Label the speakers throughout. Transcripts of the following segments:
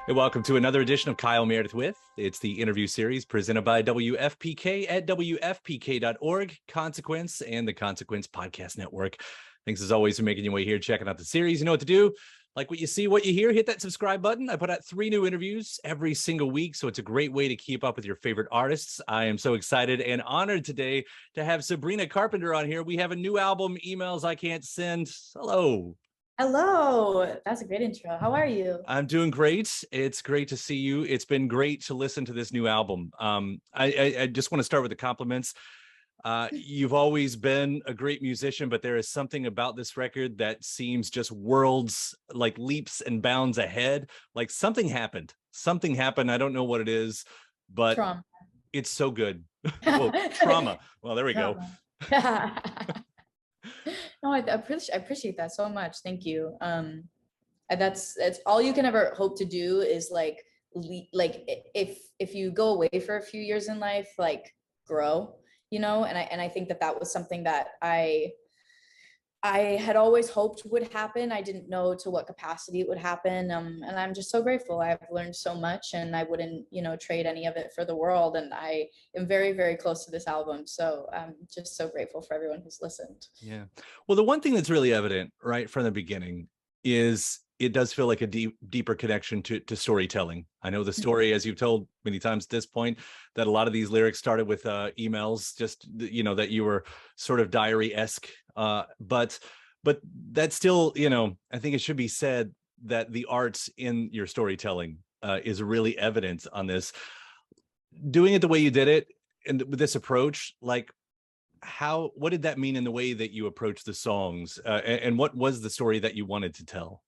Speaker 1: Hey, welcome to another edition of Kyle Meredith With. It's the interview series presented by WFPK at WFPK.org, Consequence, and the Consequence Podcast Network. Thanks as always for making your way here, checking out the series. You know what to do. Like what you see, what you hear, hit that subscribe button. I put out 3 new interviews every single week, so it's a great way to keep up with your favorite artists. I am so excited and honored today to have Sabrina Carpenter on here. We have a new album, Emails I Can't Send. Hello.
Speaker 2: Hello. That's a great intro. How are you?
Speaker 1: I'm doing great. It's great to see you. It's been great to listen to this new album. I just want to start with the compliments. You've always been a great musician, but there is something about this record that seems just worlds, like leaps and bounds ahead. Like something happened. Something happened. I don't know what it is, but
Speaker 2: Trauma.
Speaker 1: It's so good. Oh, trauma. Well, there we go.
Speaker 2: No, I appreciate that so much. Thank you. That's all you can ever hope to do is like if you go away for a few years in life, like grow, you know. And I think that was something that I had always hoped would happen. I didn't know to what capacity it would happen. And I'm just so grateful. I've learned so much, and I wouldn't, trade any of it for the world. And I am very, very close to this album. So I'm just so grateful for everyone who's listened.
Speaker 1: Yeah. Well, the one thing that's really evident right from the beginning is it does feel like a deeper connection to storytelling. I know the story, as you've told many times at this point, that a lot of these lyrics started with emails, just, that you were sort of diary-esque. But that's still, I think it should be said that the arts in your storytelling is really evident on this. Doing it the way you did it and with this approach, like, what did that mean in the way that you approached the songs? And what was the story that you wanted to tell?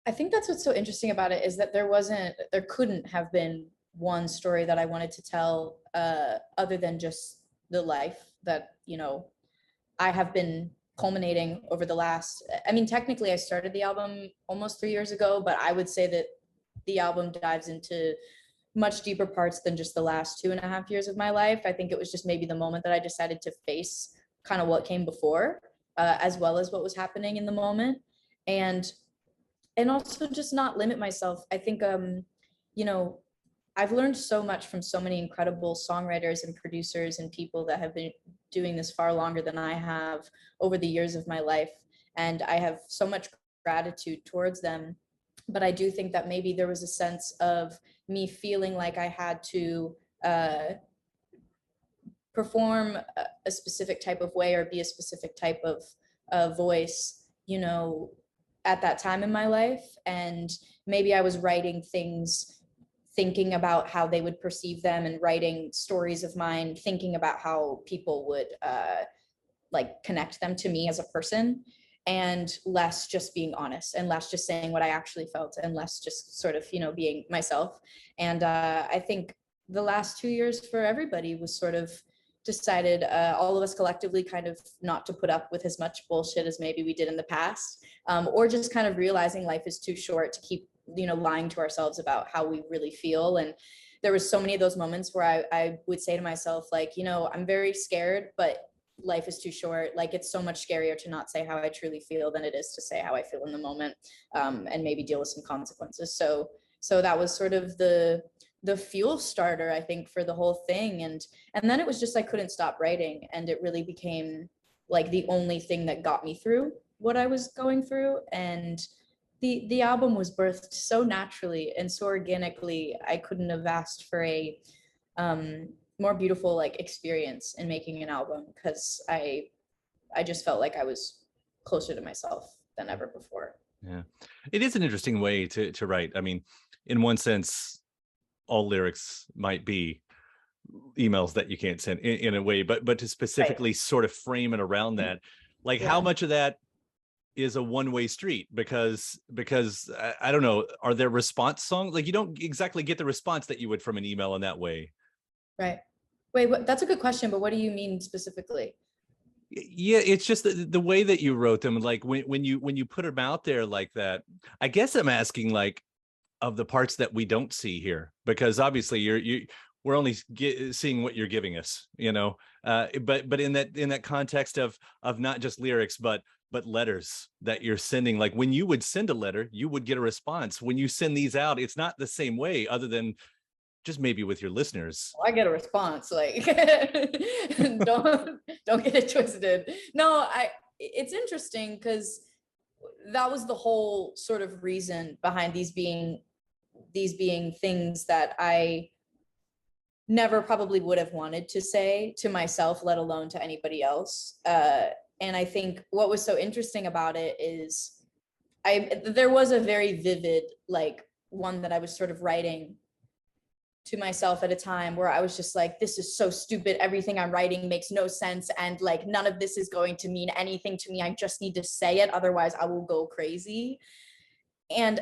Speaker 2: I think that's what's so interesting about it, is that there couldn't have been one story that I wanted to tell other than just the life that, I have been culminating over the last, technically I started the album almost 3 years ago, but I would say that the album dives into much deeper parts than just the last 2.5 years of my life. I think it was just maybe the moment that I decided to face kind of what came before, as well as what was happening in the moment. And also just not limit myself. I think, I've learned so much from so many incredible songwriters and producers and people that have been doing this far longer than I have over the years of my life. And I have so much gratitude towards them. But I do think that maybe there was a sense of me feeling like I had to perform a specific type of way or be a specific type of voice, at that time in my life. And maybe I was writing things thinking about how they would perceive them, and writing stories of mine thinking about how people would connect them to me as a person, and less just being honest, and less just saying what I actually felt, and less just sort of being myself. And I think the last 2 years for everybody was sort of decided, all of us collectively, kind of not to put up with as much bullshit as maybe we did in the past, or just kind of realizing life is too short to keep lying to ourselves about how we really feel. And there was so many of those moments where I would say to myself, like, I'm very scared, but life is too short. Like, it's so much scarier to not say how I truly feel than it is to say how I feel in the moment, and maybe deal with some consequences. So that was sort of the fuel starter, I think, for the whole thing. And then it was just, I couldn't stop writing, and it really became like the only thing that got me through what I was going through. And the album was birthed so naturally and so organically. I couldn't have asked for a more beautiful experience in making an album, because I just felt like I was closer to myself than ever before.
Speaker 1: Yeah, it is an interesting way to write. I mean, in one sense, all lyrics might be emails that you can't send in a way, but to specifically sort of frame it around that, like, how much of that is a one-way street? Because I don't know, are there response songs? Like, you don't exactly get the response that you would from an email in that way.
Speaker 2: Right. Wait, that's a good question, but what do you mean specifically?
Speaker 1: Yeah, it's just the way that you wrote them, like when you put them out there like that. I guess I'm asking, like, of the parts that we don't see here, because obviously we're only seeing what you're giving us, but in that context of not just lyrics, but but letters that you're sending. Like when you would send a letter, you would get a response. When you send these out, it's not the same way, other than just maybe with your listeners.
Speaker 2: I get a response, like don't get it twisted. No, it's interesting because that was the whole sort of reason behind these being things that I never probably would have wanted to say to myself, let alone to anybody else. And I think what was so interesting about it is there was a very vivid, like, one that I was sort of writing to myself at a time where I was just like, this is so stupid. Everything I'm writing makes no sense. And like, none of this is going to mean anything to me. I just need to say it. Otherwise I will go crazy. And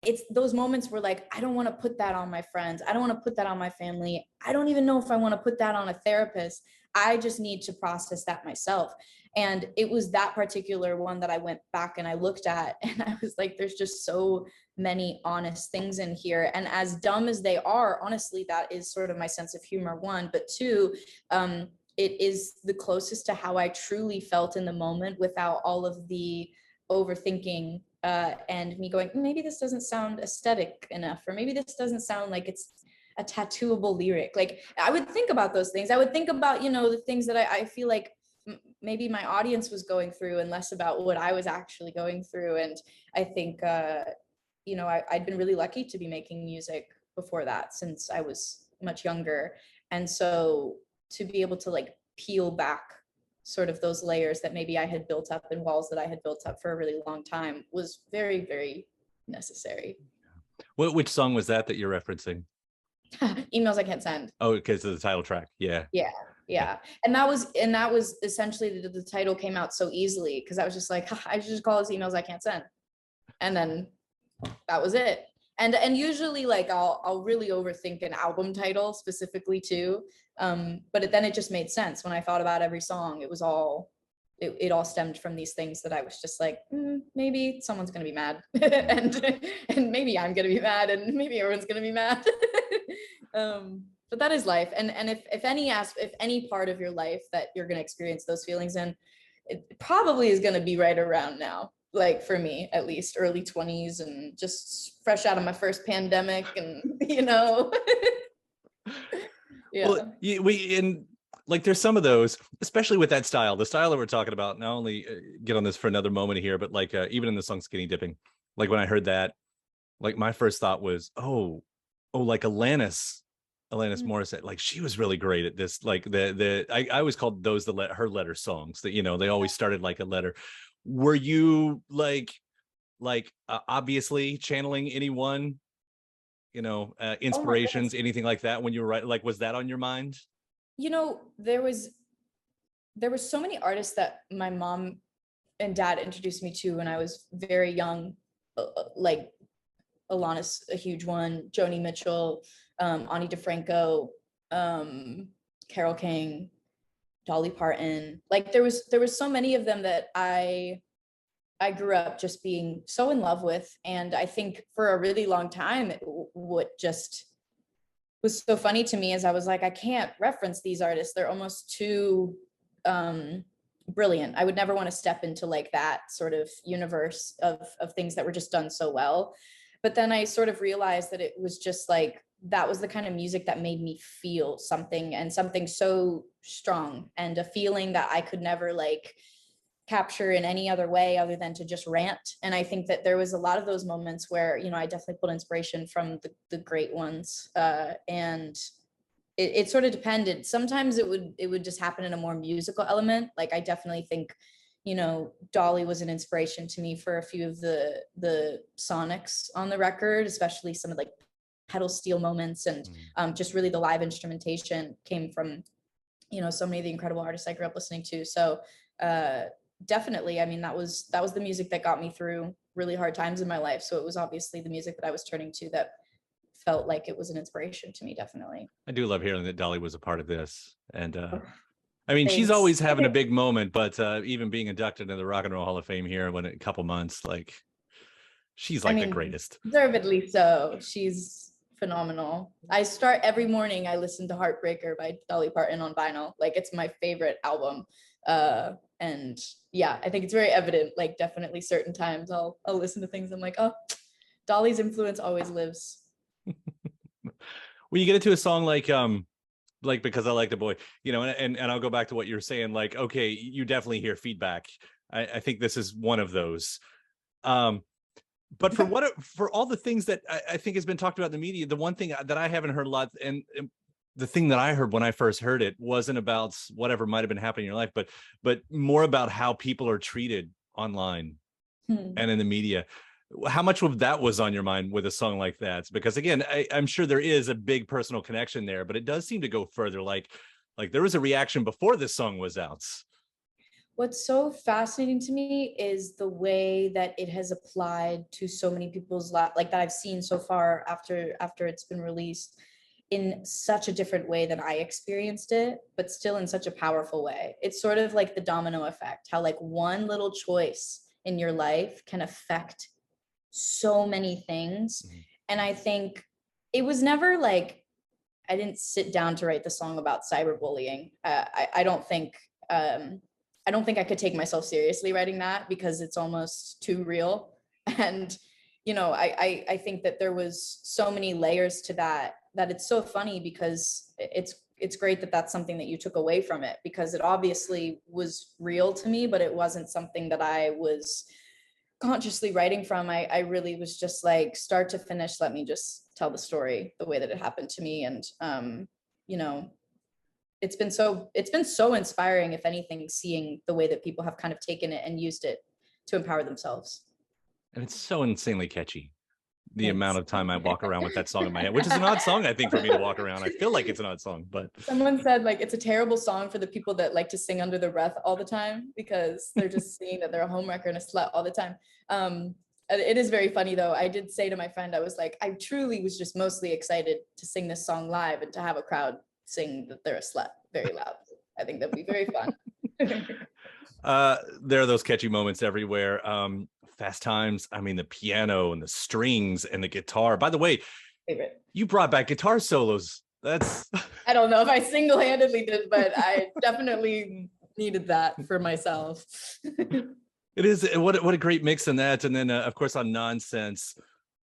Speaker 2: it's those moments where like, I don't want to put that on my friends. I don't want to put that on my family. I don't even know if I want to put that on a therapist. I just need to process that myself. And it was that particular one that I went back and I looked at, and I was like, there's just so many honest things in here. And as dumb as they are, honestly, that is sort of my sense of humor, one. But two, it is the closest to how I truly felt in the moment without all of the overthinking and me going, maybe this doesn't sound aesthetic enough, or maybe this doesn't sound like it's a tattooable lyric. Like, I would think about those things. I would think about, you know, the things that I feel like maybe my audience was going through, and less about what I was actually going through. And I think, you know, I'd been really lucky to be making music before that, since I was much younger. And so to be able to like peel back sort of those layers that maybe I had built up, and walls that I had built up for a really long time, was very, very necessary.
Speaker 1: Which song was that you're referencing?
Speaker 2: Emails I Can't Send.
Speaker 1: Oh, because of the title track. Yeah.
Speaker 2: And that was essentially the title came out so easily because I was just like, I should just call this Emails I Can't Send. And then that was it. And usually like I'll really overthink an album title specifically too. But then it just made sense when I thought about every song. It was all it all stemmed from these things that I was just like, maybe someone's gonna be mad, and maybe I'm gonna be mad, and maybe everyone's gonna be mad. But that is life. And if any part of your life that you're gonna experience those feelings in, it probably is gonna be right around now. Like for me, at least early 20s, and just fresh out of my first pandemic, and you know. Yeah.
Speaker 1: Well, like there's some of those, especially with that style, the style that we're talking about. Not only get on this for another moment here, but like even in the song Skinny Dipping, like when I heard that, like my first thought was, oh, like Alanis Morissette, like she was really great at this. Like I always called those her letter songs, that, you know, they always started like a letter. Were you like obviously channeling anyone, you know, inspirations, anything like that when you were writing? Like, was that on your mind?
Speaker 2: You know, there was so many artists that my mom and dad introduced me to when I was very young, like Alanis, a huge one, Joni Mitchell, Ani DeFranco, Carole King, Dolly Parton. Like there was so many of them that I grew up just being so in love with. And I think for a really long time, what just was so funny to me is I was like, I can't reference these artists. They're almost too brilliant. I would never want to step into like that sort of universe of things that were just done so well. But then I sort of realized that it was just like, that was the kind of music that made me feel something, and something so strong, and a feeling that I could never like capture in any other way other than to just rant. And I think that there was a lot of those moments where, you know, I definitely pulled inspiration from the great ones. And it sort of depended. Sometimes it would just happen in a more musical element. Like I definitely think, you know, Dolly was an inspiration to me for a few of the sonics on the record, especially some of like pedal steel moments, and just really the live instrumentation came from, you know, so many of the incredible artists I grew up listening to. So definitely, I mean, that was the music that got me through really hard times in my life. So it was obviously the music that I was turning to that felt like it was an inspiration to me. Definitely.
Speaker 1: I do love hearing that Dolly was a part of this. And I mean,
Speaker 2: Thanks.
Speaker 1: she's always having a big moment, but even being inducted into the Rock and Roll Hall of Fame here in a couple months, like she's like the greatest.
Speaker 2: Deservedly so. She's phenomenal. I start every morning, I listen to Heartbreaker by Dolly Parton on vinyl. Like, it's my favorite album. And yeah, I think it's very evident, like definitely certain times I'll listen to things, I'm like, oh, Dolly's influence always lives.
Speaker 1: When you get into a song like Because I Like the Boy, you know, and I'll go back to what you're saying, like, okay, you definitely hear feedback. I think this is one of those. But for all the things that I think has been talked about in the media, the one thing that I haven't heard a lot, and the thing that I heard when I first heard it wasn't about whatever might have been happening in your life, but more about how people are treated online and in the media. How much of that was on your mind with a song like that? Because again, I'm sure there is a big personal connection there, but it does seem to go further. Like there was a reaction before this song was out.
Speaker 2: What's so fascinating to me is the way that it has applied to so many people's lives, like that I've seen so far after it's been released, in such a different way than I experienced it, but still in such a powerful way. It's sort of like the domino effect, how like one little choice in your life can affect so many things. And I think it was never like, I didn't sit down to write the song about cyberbullying. I don't think I could take myself seriously writing that, because it's almost too real. And you know, I think that there was so many layers to that it's so funny, because it's great that that's something that you took away from it, because it obviously was real to me, but it wasn't something that I was consciously writing from. I really was just like, start to finish, let me just tell the story the way that it happened to me. And you know, it's been so inspiring, if anything, seeing the way that people have kind of taken it and used it to empower themselves.
Speaker 1: And it's so insanely catchy. The
Speaker 2: Thanks.
Speaker 1: amount of time I walk around with that song in my head, which is an odd song, I think, for me to walk around. I feel like it's an odd song, but
Speaker 2: someone said like it's a terrible song for the people that like to sing under their breath all the time, because they're just seeing that they're a homewrecker and a slut all the time. It is very funny though. I did say to my friend, I was like, I truly was just mostly excited to sing this song live and to have a crowd sing that they're a slut very loud. I think that'd be very fun.
Speaker 1: There are those catchy moments everywhere. Fast Times, I mean, the piano and the strings and the guitar. By the way,
Speaker 2: favorite.
Speaker 1: You brought back guitar solos. That's
Speaker 2: I don't know if I single-handedly did, but I definitely needed that for myself.
Speaker 1: It is what a great mix in that. And then of course on Nonsense,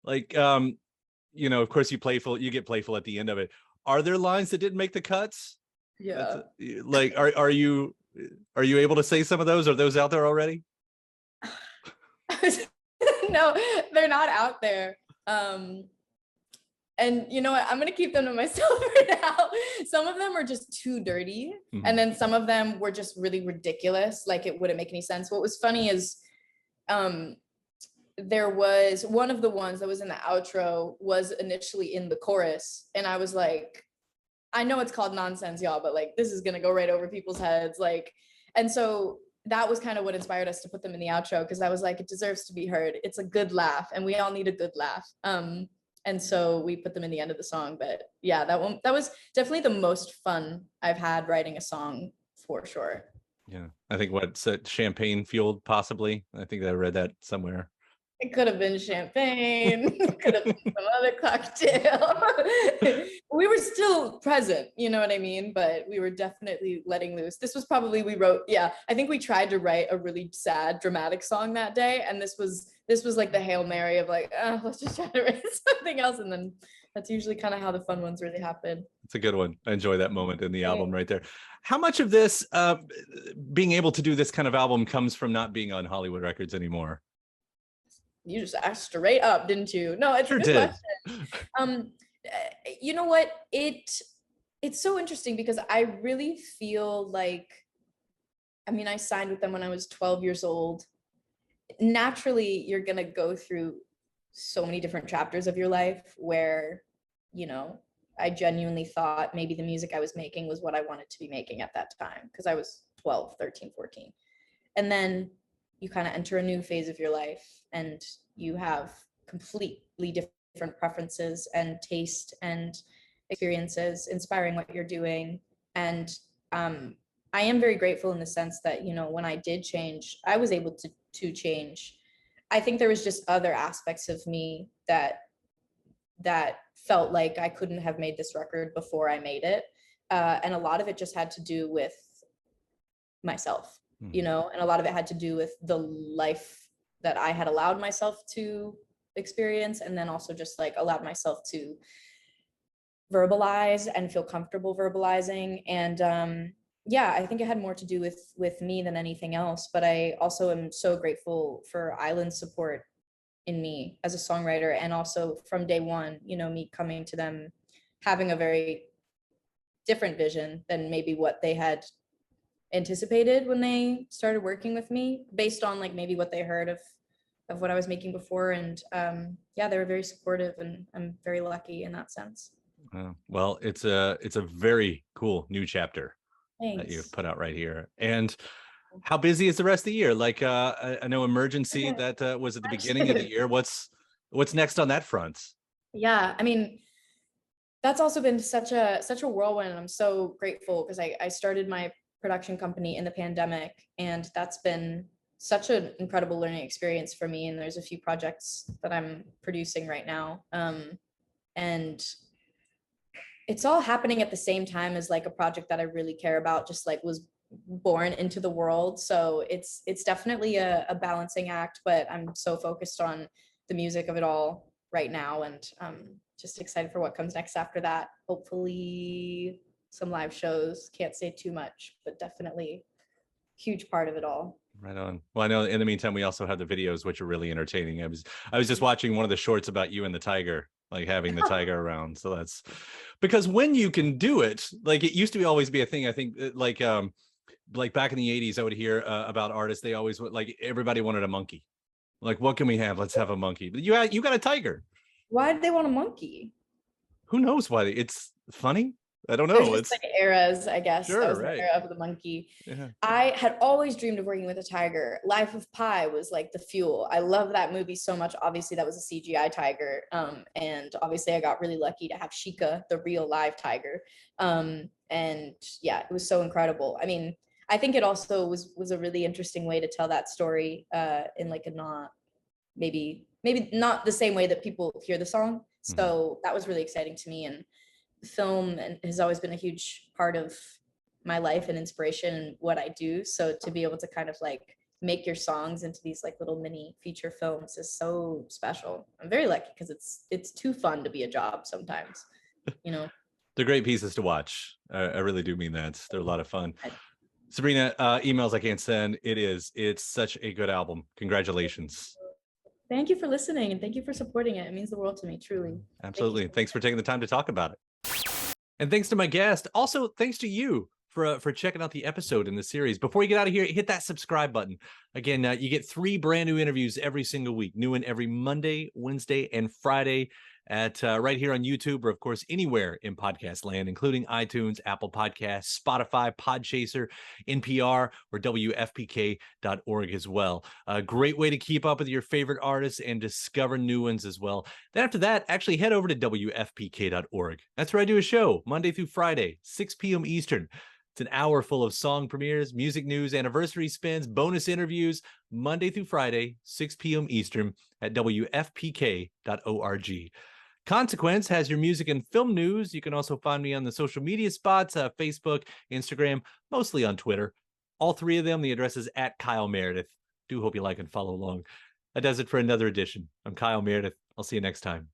Speaker 1: like you know, of course you get playful at the end of it. Are there lines that didn't make the cuts?
Speaker 2: Yeah.
Speaker 1: Like are you able to say some of those? Are those out there already?
Speaker 2: No, they're not out there. And you know what? I'm gonna keep them to myself for now. Some of them are just too dirty, and then some of them were just really ridiculous. Like it wouldn't make any sense. What was funny is, there was one of the ones that was in the outro was initially in the chorus, and I was like, I know it's called Nonsense, y'all, but like this is gonna go right over people's heads, like, and so that was kind of what inspired us to put them in the outro, because I was like, it deserves to be heard. It's a good laugh, and we all need a good laugh. And so we put them in the end of the song. But yeah, that was definitely the most fun I've had writing a song, for sure.
Speaker 1: Yeah, I think what's champagne fueled, possibly. I think I read that somewhere.
Speaker 2: It could have been champagne, it could have been some other cocktail. We were still present, you know what I mean? But we were definitely letting loose. This was probably, I think we tried to write a really sad, dramatic song that day. And this was like the Hail Mary of like, let's just try to write something else. And then that's usually kind of how the fun ones really happen.
Speaker 1: It's a good one. I enjoy that moment in the album right there. How much of this, being able to do this kind of album, comes from not being on Hollywood Records anymore?
Speaker 2: You just asked straight up, didn't you? No, it's a good question. You know what? It's so interesting, because I really feel like, I mean, I signed with them when I was 12 years old. Naturally, you're gonna go through so many different chapters of your life where, you know, I genuinely thought maybe the music I was making was what I wanted to be making at that time, because I was 12, 13, 14. And then you kind of enter a new phase of your life, and you have completely different preferences and taste and experiences inspiring what you're doing. And I am very grateful in the sense that, you know, when I did change, I was able to change. I think there was just other aspects of me that that felt like I couldn't have made this record before I made it. And a lot of it just had to do with myself, you know, and a lot of it had to do with the life that I had allowed myself to experience, and then also just like allowed myself to verbalize and feel comfortable verbalizing. And yeah, I think it had more to do with me than anything else. But I also am so grateful for Island's support in me as a songwriter, and also from day one, you know, me coming to them having a very different vision than maybe what they had anticipated when they started working with me, based on like maybe what they heard of what I was making before. And yeah, they were very supportive, and I'm very lucky in that sense.
Speaker 1: Well, it's a very cool new chapter
Speaker 2: Thanks.
Speaker 1: that you've put out right here. And how busy is the rest of the year? Like I know Emergency that was at the beginning of the year. What's next on that front?
Speaker 2: Yeah, I mean, that's also been such a whirlwind. I'm so grateful because I started my production company in the pandemic, and that's been such an incredible learning experience for me. And there's a few projects that I'm producing right now, and it's all happening at the same time as like a project that I really care about just like was born into the world. So it's definitely a balancing act, but I'm so focused on the music of it all right now, and just excited for what comes next after that. Hopefully some live shows. Can't say too much, but definitely huge part of it all.
Speaker 1: Right on. Well, I know in the meantime we also have the videos, which are really entertaining. I was just watching one of the shorts about you and the tiger, like having the tiger around. So that's because when you can do it, like it used to always be a thing. I think like back in the 80s, I would hear about artists. They always would, like, everybody wanted a monkey. Like, what can we have? Let's have a monkey. But you got a tiger.
Speaker 2: Why did they want a monkey?
Speaker 1: Who knows why? It's funny. I don't know.
Speaker 2: There's just
Speaker 1: It's
Speaker 2: like eras, I guess.
Speaker 1: sure,
Speaker 2: That was
Speaker 1: right.
Speaker 2: the era of the monkey.
Speaker 1: Yeah.
Speaker 2: I had always dreamed of working with a tiger. Life of Pi was like the fuel. I love that movie so much. Obviously, that was a CGI tiger. And obviously I got really lucky to have Sheikah, the real live tiger. And yeah, it was so incredible. I mean, I think it also was a really interesting way to tell that story in like a not maybe not the same way that people hear the song. So that was really exciting to me. And film has always been a huge part of my life and inspiration and what I do. So to be able to kind of like make your songs into these like little mini feature films is so special. I'm very lucky because it's too fun to be a job sometimes, you know.
Speaker 1: They're great pieces to watch. I really do mean that. They're a lot of fun. Sabrina, emails I can't send. It's such a good album. Congratulations.
Speaker 2: Thank you for listening, and thank you for supporting it. It means the world to me, truly.
Speaker 1: Absolutely. Thanks for taking the time to talk about it. And thanks to my guest. Also, thanks to you for checking out the episode in the series. Before you get out of here, hit that subscribe button. Again, you get 3 brand new interviews every single week. New one every Monday, Wednesday, and Friday at right here on YouTube, or of course anywhere in podcast land, including iTunes, Apple Podcasts, Spotify, Podchaser, NPR, or WFPK.org as well. A great way to keep up with your favorite artists and discover new ones as well. Then after that, actually head over to WFPK.org. That's where I do a show Monday through Friday, 6 p.m. Eastern. It's an hour full of song premieres, music news, anniversary spins, bonus interviews, Monday through Friday, 6 p.m. Eastern at WFPK.org. Consequence has your music and film news. You can also find me on the social media spots, Facebook, Instagram, mostly on Twitter. All 3 of them, the address is at Kyle Meredith. Do hope you like and follow along. That does it for another edition. I'm Kyle Meredith. I'll see you next time.